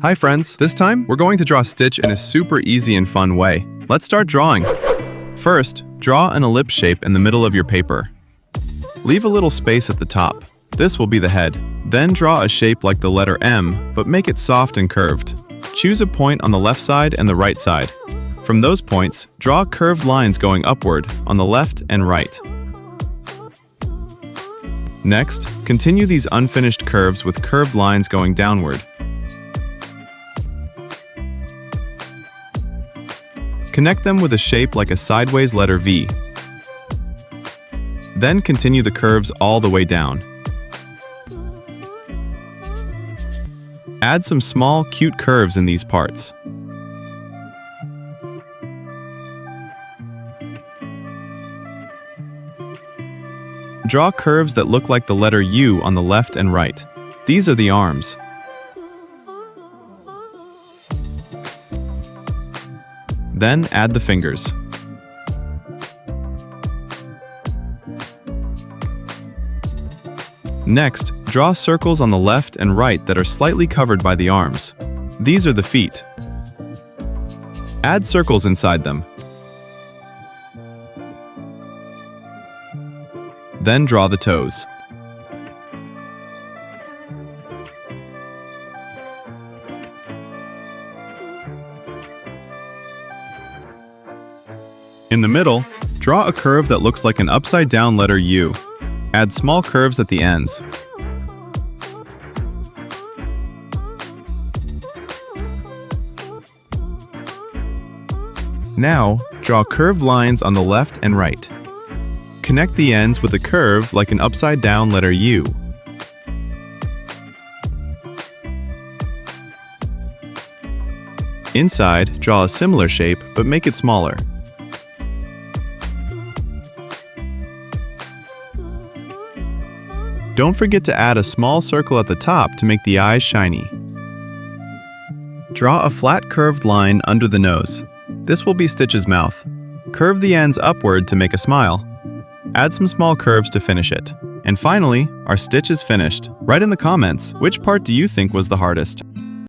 Hi friends, this time we're going to draw Stitch in a super easy and fun way. Let's start drawing. First, draw an ellipse shape in the middle of your paper. Leave a little space at the top. This will be the head. Then draw a shape like the letter M, but make it soft and curved. Choose a point on the left side and the right side. From those points, draw curved lines going upward on the left and right. Next, continue these unfinished curves with curved lines going downward. Connect them with a shape like a sideways letter V. Then continue the curves all the way down. Add some small, cute curves in these parts. Draw curves that look like the letter U on the left and right. These are the arms. Then add the fingers. Next, draw circles on the left and right that are slightly covered by the arms. These are the feet. Add circles inside them. Then draw the toes. In the middle, draw a curve that looks like an upside-down letter U. Add small curves at the ends. Now, draw curved lines on the left and right. Connect the ends with a curve like an upside-down letter U. Inside, draw a similar shape, but make it smaller. Don't forget to add a small circle at the top to make the eyes shiny. Draw a flat curved line under the nose. This will be Stitch's mouth. Curve the ends upward to make a smile. Add some small curves to finish it. And finally, our Stitch is finished. Write in the comments, which part do you think was the hardest?